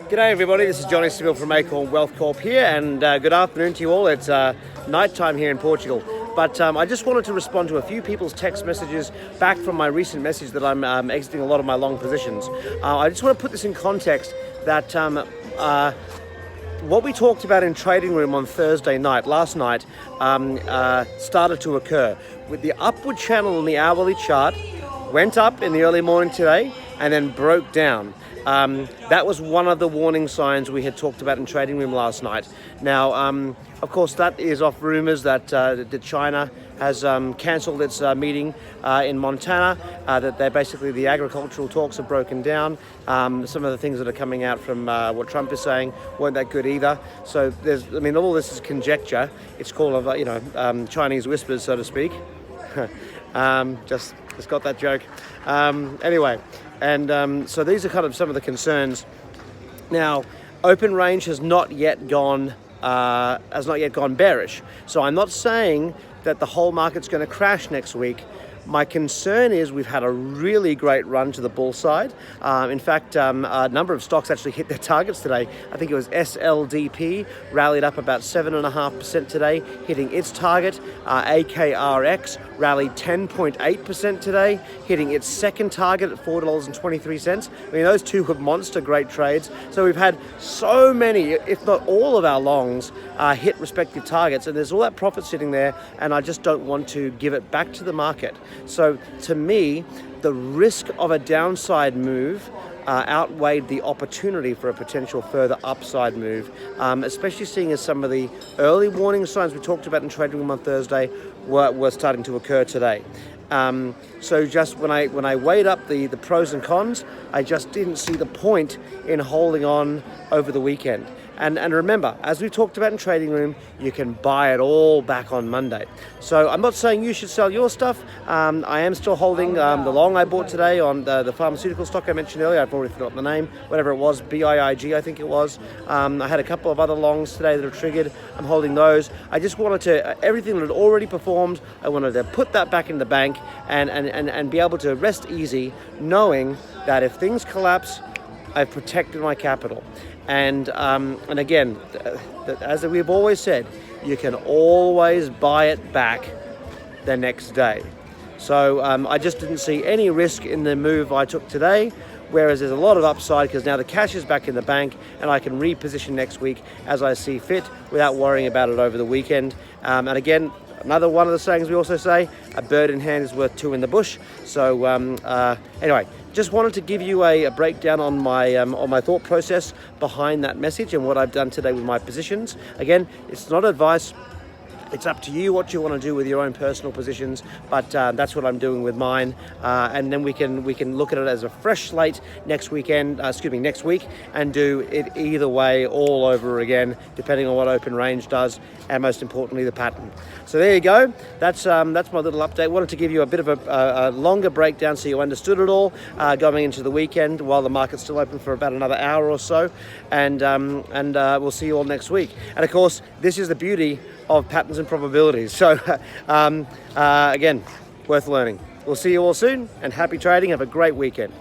G'day everybody, this is Johnny Seville from Acorn Wealth Corp here, and good afternoon to you all. It's night time here in Portugal. But I just wanted to respond to a few people's text messages back from my recent message that I'm exiting a lot of my long positions. I just want to put this in context that what we talked about in Trading Room on Thursday night, last night, started to occur. With the upward channel on the hourly chart, went up in the early morning today and then broke down. That was one of the warning signs we had talked about in Trading Room last night. Now, of course, that is off rumors that China has cancelled its meeting in Montana, that they're basically the agricultural talks have broken down. Some of the things that are coming out from what Trump is saying weren't that good either. So all this is conjecture. It's called, Chinese whispers, so to speak. Just got that joke. Anyway. And so these are kind of some of the concerns. Now, open range has not yet gone bearish. So I'm not saying that the whole market's going to crash next week. My concern is we've had a really great run to the bull side. In fact, a number of stocks actually hit their targets today. I think it was SLDP rallied up about 7.5% today, hitting its target. AKRX rallied 10.8% today, hitting its second target at $4.23. I mean, those two were monster great trades. So we've had so many, if not all of our longs, hit respective targets, and there's all that profit sitting there, and I just don't want to give it back to the market. So to me, the risk of a downside move outweighed the opportunity for a potential further upside move, especially seeing as some of the early warning signs we talked about in Trading Room on Thursday were starting to occur today. So just when I weighed up the pros and cons, I just didn't see the point in holding on over the weekend. And remember, as we talked about in Trading Room, you can buy it all back on Monday. So I'm not saying you should sell your stuff. I am still holding the long I bought today on the pharmaceutical stock I mentioned earlier. I've already forgotten the name, whatever it was, BIIG I think it was. I had a couple of other longs today that are triggered. I'm holding those. I just wanted to, everything that had already performed, I wanted to put that back in the bank and be able to rest easy knowing that if things collapse, I've protected my capital. And again, as we've always said, you can always buy it back the next day. So I just didn't see any risk in the move I took today, whereas there's a lot of upside because now the cash is back in the bank and I can reposition next week as I see fit without worrying about it over the weekend. And again, another one of the sayings we also say, a bird in hand is worth two in the bush. So anyway, just wanted to give you a breakdown on my thought process behind that message and what I've done today with my positions. Again, it's not advice. It's up to you what you want to do with your own personal positions, but that's what I'm doing with mine. And then we can look at it as a fresh slate next week, and do it either way all over again, depending on what open range does, and most importantly, the pattern. So there you go. That's my little update. Wanted to give you a bit of a longer breakdown so you understood it all going into the weekend while the market's still open for about another hour or so, and we'll see you all next week. And of course, this is the beauty of patterns and probabilities. So again, worth learning. We'll see you all soon, and happy trading. Have a great weekend.